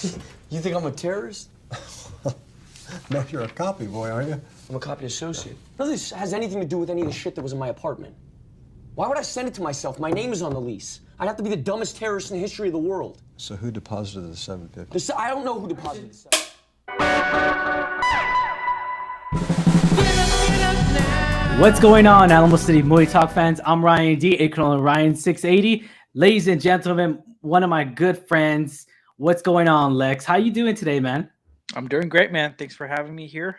You think I'm a terrorist? No, you're a copy boy, aren't you? I'm a copy associate. None of this has anything to do with any of the shit that was in my apartment. Why would I send it to myself? My name is on the lease. I'd have to be the dumbest terrorist in the history of the world. So who deposited the $750? I don't know who deposited the What's going on, Alamo City Movie Talk fans? I'm Ryan D, aka Ryan680. Ladies and gentlemen, one of my good friends. What's going on, Lex? How you doing today, man? I'm doing great, man. Thanks for having me here.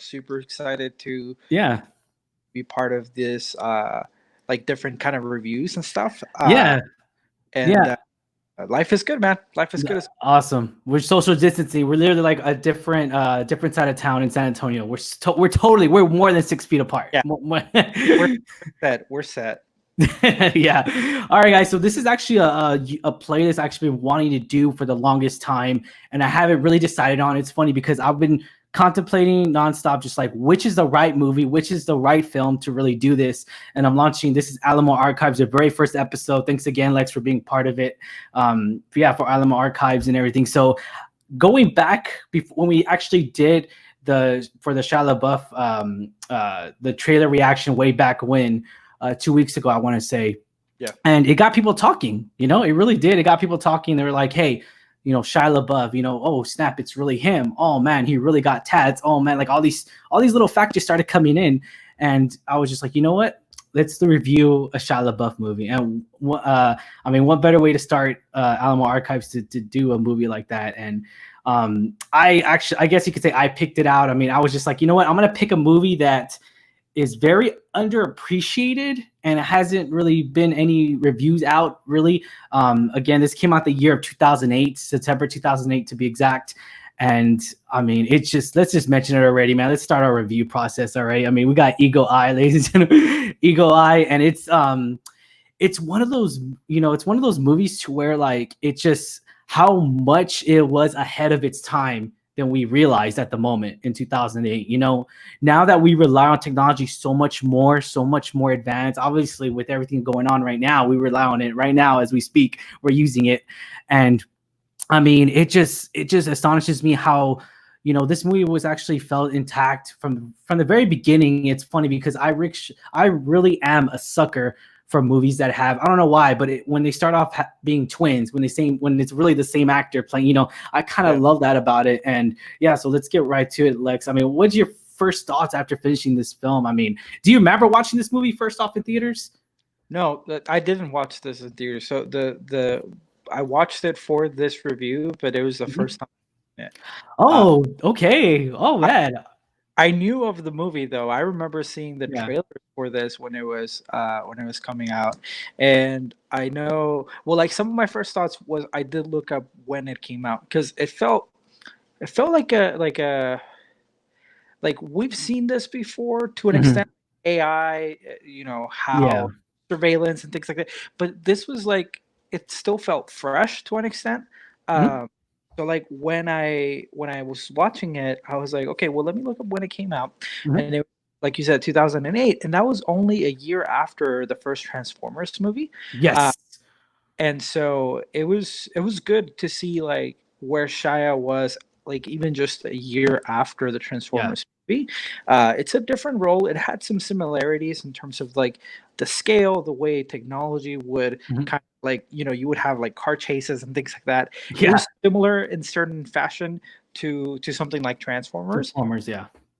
Super excited to be part of this like different kind of reviews and stuff. Life is good, man. Life is good. Awesome. We're social distancing. We're literally like a different side of town in San Antonio. We're more than 6 feet apart. Yeah. We're set. Yeah. All right, guys. So this is actually a playlist I've actually been wanting to do for the longest time, and I haven't really decided on. It's funny because I've been contemplating nonstop, just like which is the right movie, which is the right film to really do this. And I'm launching. This is Alamo Archives, the very first episode. Thanks again, Lex, for being part of it. For Alamo Archives and everything. So going back when we actually did for the Shia LaBeouf the trailer reaction way back when. 2 weeks ago, I want to say. Yeah. And it got people talking, it really did. It got people talking. They were like, hey, Shia LaBeouf, oh snap, it's really him. Oh man, he really got tats. Oh man, like all these little factors started coming in. And I was just like, you know what? Let's review a Shia LaBeouf movie. And what better way to start Alamo Archives to do a movie like that? And I guess you could say I picked it out. I was just like, you know what? I'm gonna pick a movie that is very underappreciated and it hasn't really been any reviews out really. Again, this came out the year of 2008, September 2008 to be exact. And let's just mention it already, man. Let's start our review process. All right. We got Eagle Eye, ladies and gentlemen, Eagle Eye. And it's one of those, it's one of those movies to where like, it just how much it was ahead of its time than we realized at the moment in 2008. Now that we rely on technology so much more advanced, obviously with everything going on right now, we rely on it right now as we speak. We're using it. And it just astonishes me how, this movie was actually felt intact from the very beginning. It's funny because I really am a sucker for movies that have, I don't know why, but when they start off being twins, when it's really the same actor playing, I kind of love that about it. And yeah, so let's get right to it, Lex. what's your first thoughts after finishing this film? Do you remember watching this movie first off in theaters? No, I didn't watch this in theaters. So I watched it for this review, but it was the first time. Yeah. Oh, okay. Oh man. I knew of the movie though. I remember seeing the trailer for this when it was coming out, and I know. Well, like some of my first thoughts was I did look up when it came out because it felt like we've seen this before to an extent. AI, how surveillance and things like that. But this was like it still felt fresh to an extent. So like when I was watching it, I was like, okay, well, let me look up when it came out. And it, like you said, 2008, and that was only a year after the first Transformers movie. Yes. And so it was good to see like where Shia was like even just a year after the Transformers movie. It's a different role. It had some similarities in terms of like the scale, the way technology would kind of like, you would have like car chases and things like that. It was similar in certain fashion to something like Transformers.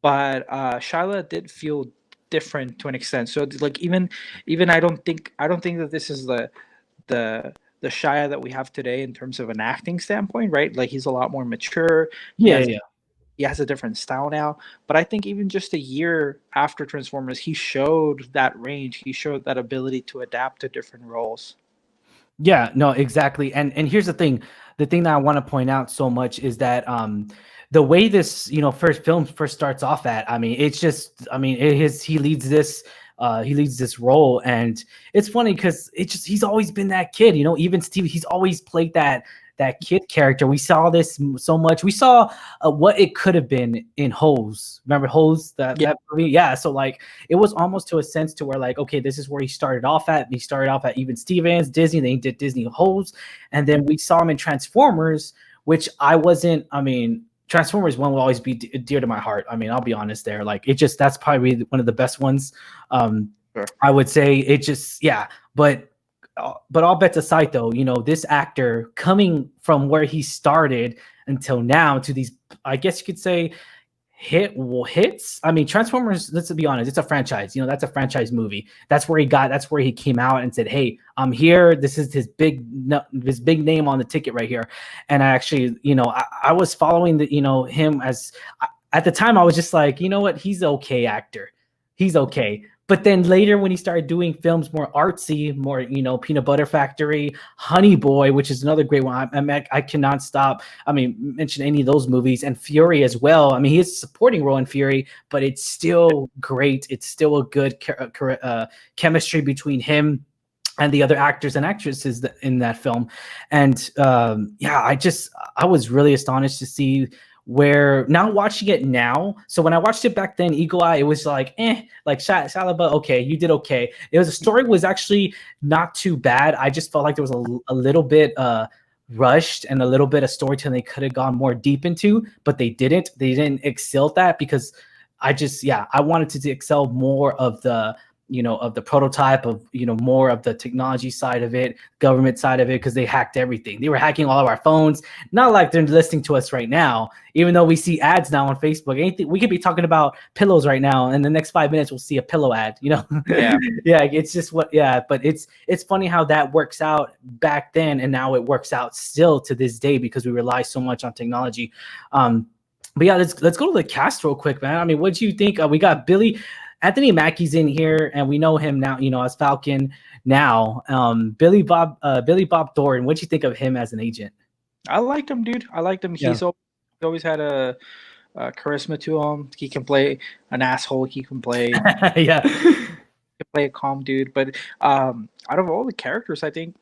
But Shia did feel different to an extent. So like even I don't think that this is the Shia that we have today in terms of an acting standpoint, right? Like he's a lot more mature. He has a different style now. But I think even just a year after Transformers, he showed that range. He showed that ability to adapt to different roles. Yeah, no, exactly. And here's the thing that I want to point out so much is that the way this first starts off at, it's just he leads this role, and it's funny because he's always been that kid, even Steve, he's always played that kid character. We saw this so much. We saw what it could have been in Hose. Remember Hose? That movie? Yeah. So like it was almost to a sense to where like, okay, this is where he started off at. He started off at even Stevens, Disney, then he did Disney Hose. And then we saw him in Transformers which I wasn't. I mean, Transformers 1 will always be dear to my heart. I mean, I'll be honest there. Like, it just, that's probably one of the best ones. Sure. I would say it just, yeah. But all bets aside, though, you know, this actor coming from where he started until now to these, I guess you could say, hits. I mean, Transformers, let's be honest, it's a franchise. You know, that's a franchise movie. That's where he came out and said, hey, I'm here. This is his big name on the ticket right here. And I actually, you know, I was following the, you know, him as at the time I was just like, you know what, he's okay actor. He's okay. But then later when he started doing films more artsy, more, you know, Peanut Butter Factory, Honey Boy, which is another great one. I cannot stop. I mean, mention any of those movies, and Fury as well. I mean, he has a supporting role in Fury, but it's still great. It's still a good chemistry between him and the other actors and actresses in that film. And yeah, I was really astonished to see where now watching it now. So when I watched it back then, Eagle Eye, it was like, like Shia, okay, you did okay. It was, the story was actually not too bad. I just felt like there was a little bit rushed and a little bit of storytelling they could have gone more deep into, but they didn't. They didn't excel at that because I wanted to excel more of the, you know, of the prototype, of, you know, more of the technology side of it, government side of it, because they hacked everything. They were hacking all of our phones. Not like they're listening to us right now, even though we see ads now on Facebook. Anything, we could be talking about pillows right now, and the next 5 minutes we'll see a pillow ad, you know? Yeah. Yeah, it's just but it's funny how that works out back then, and now it works out still to this day because we rely so much on technology. But yeah, let's go to the cast real quick, man. I mean, what do you think? We got Anthony Mackie's in here, and we know him now, you know, as Falcon now. Billy Bob Thornton, what do you think of him as an agent? I liked him, dude. I liked him. Yeah. He's always had a charisma to him. He can play an asshole. He can play Yeah. he can play a calm dude. But out of all the characters, I think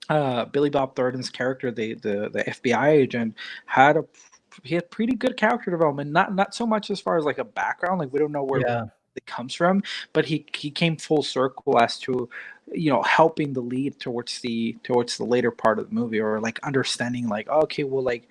Billy Bob Thornton's character, the FBI agent, had pretty good character development. Not so much as far as like a background. Like, we don't know where it comes from, but he came full circle as to, you know, helping the lead towards the later part of the movie, or like understanding like, okay, well, like,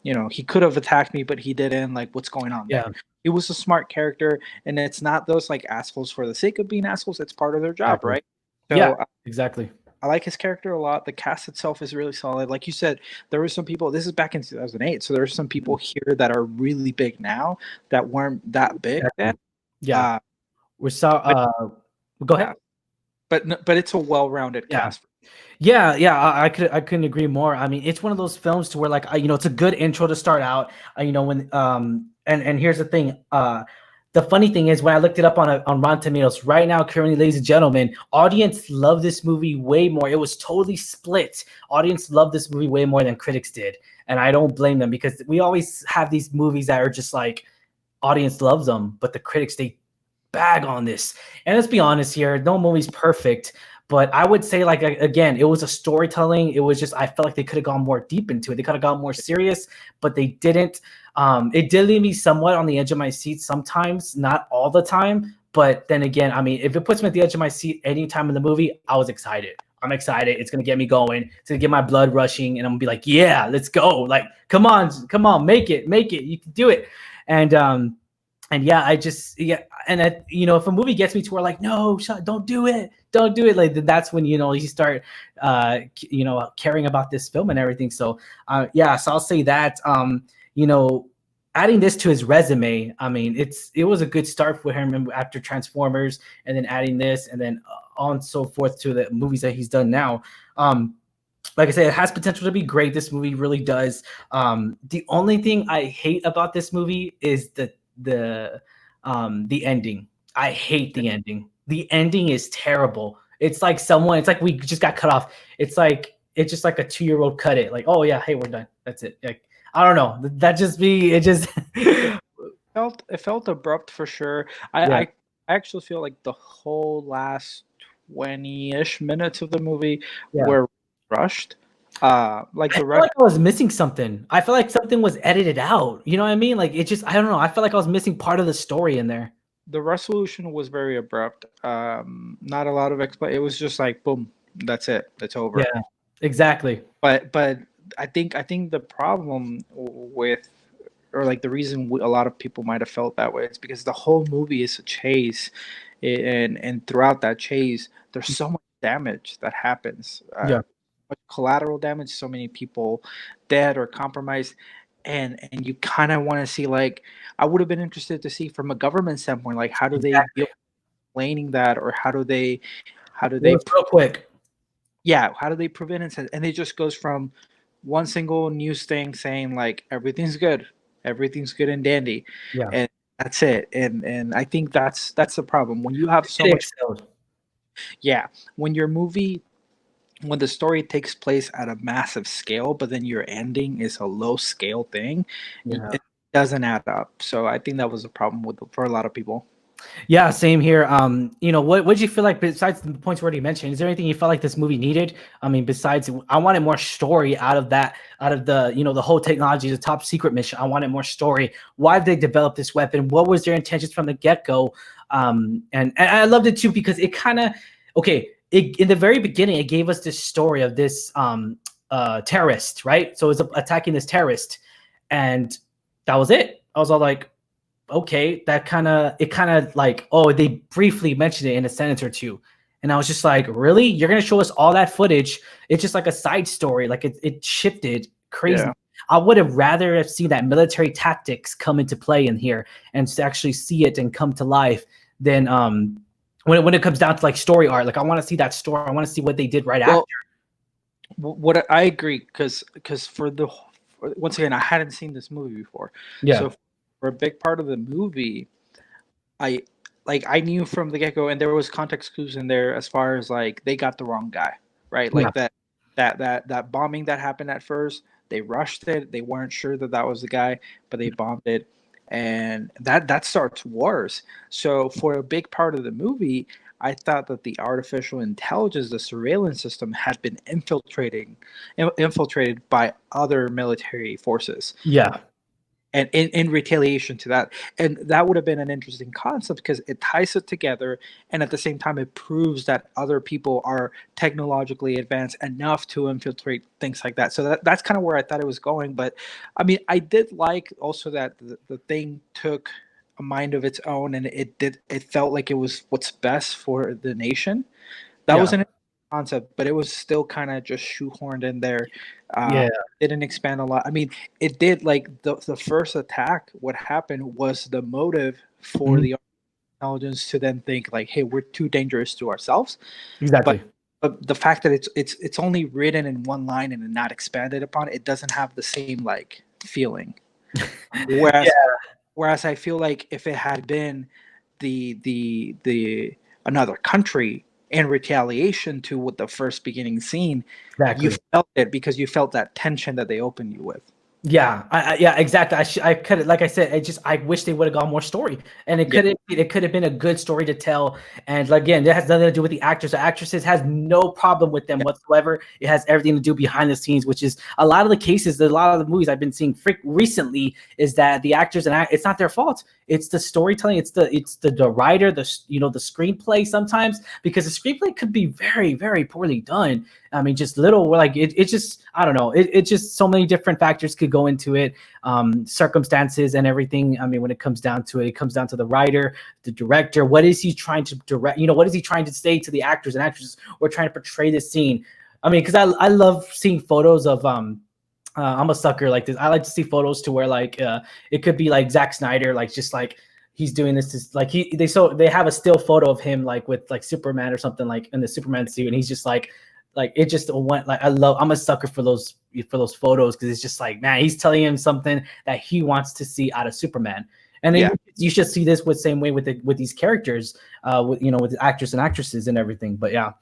you know, he could have attacked me, but he didn't. Like, what's going on there? He was a smart character, and it's not those like assholes for the sake of being assholes. It's part of their job, Exactly. right? So, yeah, exactly. I like his character a lot. The cast itself is really solid. Like you said, there were some people, this is back in 2008, so there are some people here that are really big now that weren't that big then. Yeah. We saw go ahead. But it's a well-rounded cast. Yeah, I couldn't agree more. I mean, it's one of those films to where, like, you know, it's a good intro to start out. You know, when and here's the thing. The funny thing is, when I looked it up on Rotten Tomatoes right now, currently, ladies and gentlemen, audience love this movie way more. It was totally split. Audience loved this movie way more than critics did, and I don't blame them, because we always have these movies that are just like, audience loves them, but the critics, they bag on this. And let's be honest here, no movie's perfect, but I would say, like, again, it was a storytelling. It was just, I felt like they could have gone more deep into it. They could have gone more serious, but they didn't. It did leave me somewhat on the edge of my seat sometimes, not all the time. But then again, I mean, if it puts me at the edge of my seat any time in the movie, I was excited. I'm excited. It's going to get me going. It's going to get my blood rushing, and I'm going to be like, yeah, let's go. Like, come on, make it. You can do it. And yeah, and you know, if a movie gets me to where, like, no, don't do it, like, that's when, you know, you start, you know, caring about this film and everything. So, yeah, so I'll say that, you know, adding this to his resume, I mean, it was a good start for him after Transformers, and then adding this, and then on and so forth to the movies that he's done now. Like I said, it has potential to be great. This movie really does. The only thing I hate about this movie is the ending. I hate the ending. The ending is terrible. It's like we just got cut off. It's just like a 2-year-old cut it. Like, oh yeah, hey, we're done. That's it. Like, I don't know. It felt abrupt for sure. I actually feel like the whole last 20-ish minutes of the movie were rushed. Like the rest, like I was missing something. I feel like something was edited out. You know what I mean? Like, it just, I don't know. I felt like I was missing part of the story in there. The resolution was very abrupt. Not a lot of it was just like, boom, that's it. That's over. Yeah, exactly. But I think the problem with, or like the reason a lot of people might have felt that way is because the whole movie is a chase, and throughout that chase, there's so much damage that happens. Yeah. Much collateral damage, so many people dead or compromised, and you kind of want to see, like, I would have been interested to see from a government standpoint, like, how do they deal with explaining that, or how do they Real quick. yeah, how do they prevent it? And it just goes from one single news thing saying like everything's good and dandy, Yeah. and that's it. And I think that's the problem when you have so It much. excelled. Yeah, when your movie, when the story takes place at a massive scale, but then your ending is a low scale thing, Yeah. it doesn't add up. So I think that was a problem for a lot of people. Yeah, same here. You know, what did you feel like besides the points we already mentioned? Is there anything you felt like this movie needed? I mean, besides, I wanted more story out of that, out of the, you know, the whole technology, the top secret mission. I wanted more story. Why did they develop this weapon? What was their intentions from the get-go? And I loved it too because it kind of, okay, in the very beginning, it gave us this story of this terrorist, right? So it's attacking this terrorist, and that was it. I was all like, okay, it kind of like, oh, they briefly mentioned it in a sentence or two. And I was just like, really? You're going to show us all that footage? It's just like a side story. Like it shifted crazy. Yeah. I would have rather have seen that military tactics come into play in here and to actually see it and come to life than when it comes down to like story art. Like I want to see that story. I want to see what they did after. What I agree, because once again, I hadn't seen this movie before. Yeah. So for a big part of the movie, I knew from the get-go, and there was context clues in there as far as like they got the wrong guy, right? Like that bombing that happened at first, they rushed it, they weren't sure that was the guy, but they bombed it, and that starts wars. So for a big part of the movie, I thought that the artificial intelligence, the surveillance system, had been infiltrated by other military forces. Yeah. And in retaliation to that. And that would have been an interesting concept because it ties it together, and at the same time it proves that other people are technologically advanced enough to infiltrate things like that. So that's kind of where I thought it was going. But I mean, I did like also that the thing took a mind of its own, and it felt like it was what's best for the nation. That was an concept, but it was still kind of just shoehorned in there. Didn't expand a lot. I mean, it did, like the first attack, what happened was the motive for the intelligence to then think like, hey, we're too dangerous to ourselves. Exactly. But the fact that it's only written in one line and not expanded upon, it doesn't have the same like feeling. Whereas I feel like if it had been the another country in retaliation to what the first beginning scene, you felt it because you felt that tension that they opened you with. Yeah, yeah, exactly. I could, like I said, I wish they would have got more story, and it could have been a good story to tell. And again, that has nothing to do with the actors. The actresses has no problem with them whatsoever. It has everything to do behind the scenes, which is a lot of the cases. A lot of the movies I've been seeing recently is that the actors and it's not their fault. It's the storytelling. It's the writer, the screenplay sometimes, because the screenplay could be very, very poorly done. I mean, just little, like it just, I don't know. It just so many different factors could go into it, circumstances and everything. I mean, when it comes down to it, it comes down to the writer, the director. What is he trying to direct? What is he trying to say to the actors and actresses who are trying to portray this scene? I mean, because I love seeing photos of I'm a sucker like this. I like to see photos to where like it could be like Zack Snyder, like just like he's doing this like they have a still photo of him like with like Superman or something like in the Superman suit, and he's just like it just went like I'm a sucker for those photos because it's just like, man, he's telling him something that he wants to see out of Superman. And then you should see this with same way with these characters, with the actors and actresses and everything. But yeah,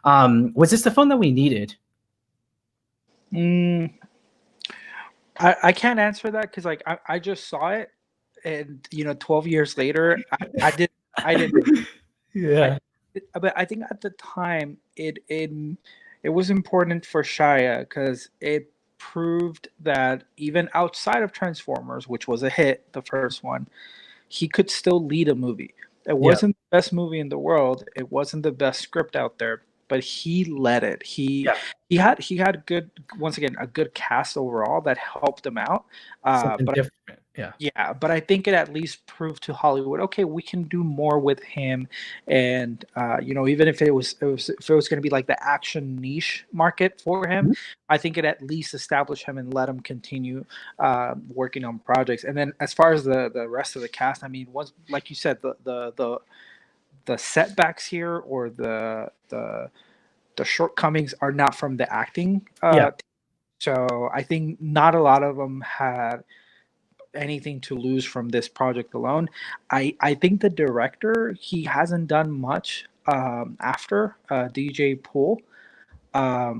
was this the film that we needed? I can't answer that because like I just saw it, and 12 years later I didn't. Yeah. But I think at the time it was important for Shia because it proved that even outside of Transformers, which was a hit, the first one, he could still lead a movie. It wasn't the best movie in the world. It wasn't the best script out there, but he led it. He had good, once again, a good cast overall that helped him out. Something But different. yeah, but I think it at least proved to Hollywood, okay, we can do more with him, and even if it was going to be like the action niche market for him, I think it at least established him and let him continue working on projects. And then as far as the rest of the cast, I mean, once, like you said, the setbacks here or the shortcomings are not from the acting. So I think not a lot of them had anything to lose from this project alone. I think the director, he hasn't done much after DJ Poole. I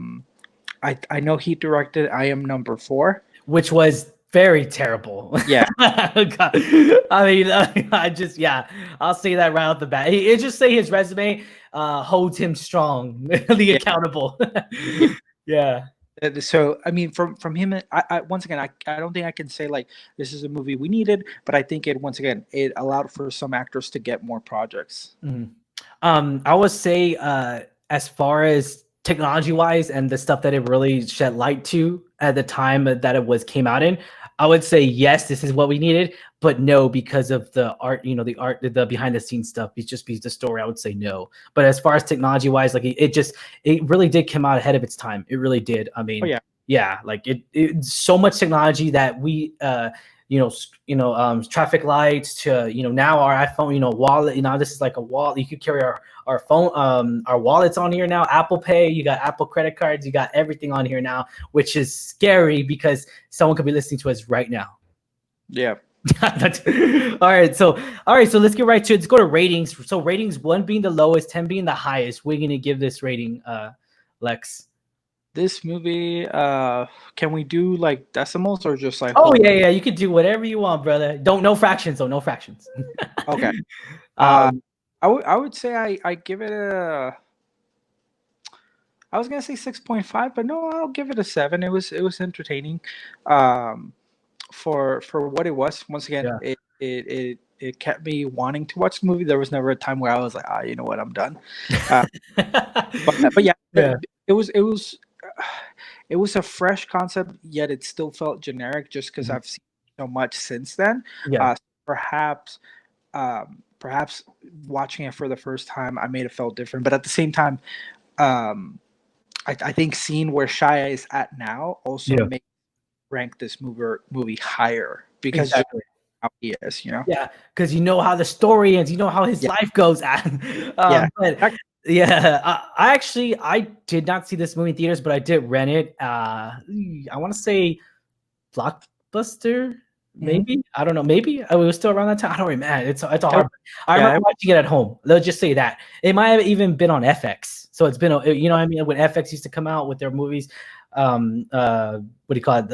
know he directed I Am Number 4, which was very terrible. Yeah. God. I mean, I'll say that right off the bat. It just say his resume holds him strong, accountable. Yeah. So I mean, from him, I once again, I don't think I can say like this is a movie we needed, but I think it once again it allowed for some actors to get more projects. I would say as far as technology wise and the stuff that it really shed light to at the time that it came out in, I would say yes, this is what we needed, but no, because of the art, the behind the scenes stuff, it's just because the story, I would say no. But as far as technology wise, like it really did come out ahead of its time. It really did. I mean, like it so much technology that we traffic lights to now our iPhone wallet, this is like a wallet. You could carry our phone, our wallets on here now. Apple Pay, you got Apple credit cards, you got everything on here now, which is scary because someone could be listening to us right now. Yeah. All right, so let's get right to it. Let's go to ratings. So ratings, 1 being the lowest, 10 being the highest. We're gonna give this rating, Lex. This movie, can we do like decimals or just like? Oh yeah, you could do whatever you want, brother. No fractions though, no fractions. Okay. I would say I give it a. I was gonna say 6.5, but no, I'll give it a 7. It was entertaining, for what it was. Once again, it kept me wanting to watch the movie. There was never a time where I was like, you know what, I'm done. But yeah, it was a fresh concept, yet it still felt generic just because I've seen so much since then. Perhaps watching it for the first time, I made it feel different. But at the same time, I think seeing where Shia is at now also makes rank this movie higher because how he is, because how the story ends, how his life goes. I did not see this movie in theaters, but I did rent it. I want to say Blockbuster, maybe. I don't know. Maybe it was still around that time. I don't remember. It's a hard. I remember watching it at home. Let's just say that it might have even been on FX. So it's been, what I mean, when FX used to come out with their movies. What do you call it?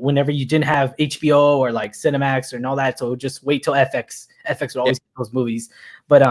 Whenever you didn't have HBO or like Cinemax and all that, so just wait till FX would always get those movies. But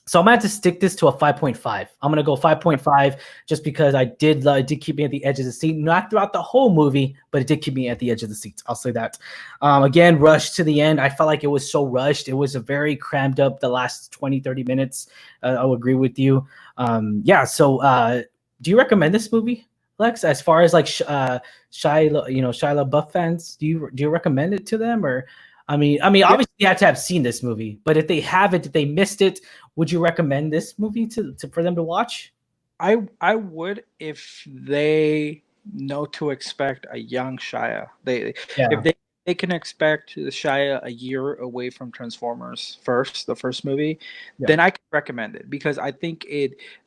so I'm gonna have to stick this to a 5.5. I'm gonna go 5.5 just because it did keep me at the edge of the seat, not throughout the whole movie, but it did keep me at the edge of the seat. I'll say that. Again, rushed to the end. I felt like it was so rushed. It was a very crammed up the last 20-30 minutes. I'll agree with you. So do you recommend this movie, Lex? As far as like Shia LaBeouf fans, do you recommend it to them? Or I mean, obviously you have to have seen this movie, but if they haven't, if they missed it, would you recommend this movie for them to watch? I would, if they know to expect a young Shia. If they can expect the Shia a year away from Transformers the first movie, then I can recommend it, because I think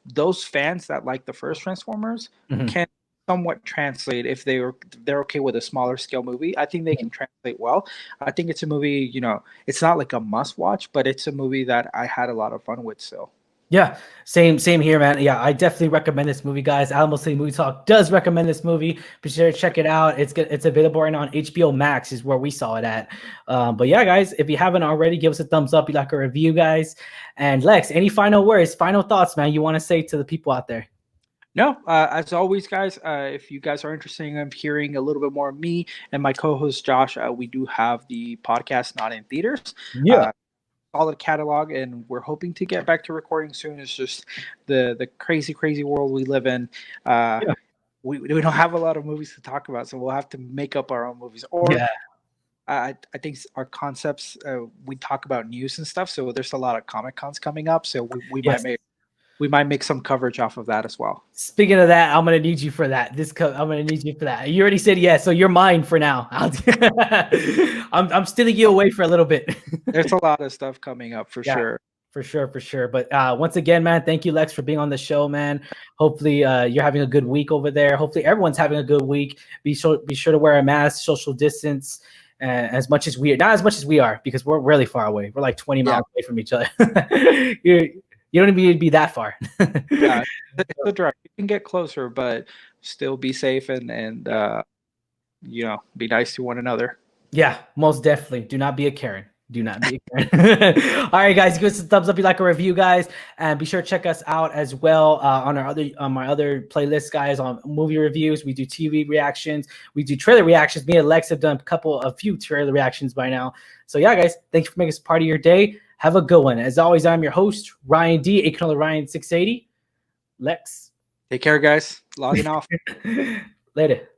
those fans that like the first Transformers can somewhat translate if they're okay with a smaller scale movie. I think they can translate well. I think it's a movie, it's not like a must watch, but it's a movie that I had a lot of fun with still. Yeah, same here, man. Yeah, I definitely recommend this movie, guys. Alamo City Movie Talk does recommend this movie. Be sure to check it out. It's available right now on HBO Max is where we saw it at. But yeah, guys, if you haven't already, give us a thumbs up. You like a review, guys. And Lex, any final words, final thoughts, man, you want to say to the people out there? No, as always, guys, if you guys are interested in hearing a little bit more of me and my co-host Josh, we do have the podcast Not in Theaters. solid catalog, and we're hoping to get back to recording soon. It's just the crazy world we live in. We don't have a lot of movies to talk about, so we'll have to make up our own movies. Or I think our concepts, we talk about news and stuff, so there's a lot of Comic Cons coming up, so we might make some coverage off of that as well. Speaking of that, I'm gonna need you for that. I'm gonna need you for that. You already said yes, so you're mine for now. I'm stealing you away for a little bit. There's a lot of stuff coming up for sure. For sure. But once again, man, thank you, Lex, for being on the show, man. Hopefully you're having a good week over there. Hopefully everyone's having a good week. Be sure to wear a mask, social distance, as much as we are. Not as much as we are, because we're really far away. We're like 20 miles away from each other. You don't need to be that far. Yeah, it's a drive. You can get closer, but still be safe and be nice to one another. Yeah, most definitely. Do not be a Karen. Do not be a Karen. All right, guys, give us a thumbs up if you like a review, guys, and be sure to check us out as well on my other playlists, guys, on movie reviews. We do TV reactions, we do trailer reactions. Me and Lex have done a few trailer reactions by now. So yeah, guys, thank you for making us part of your day. Have a good one. As always, I'm your host, Ryan D, aka Ryan 680. Lex. Take care, guys. Logging off. Later.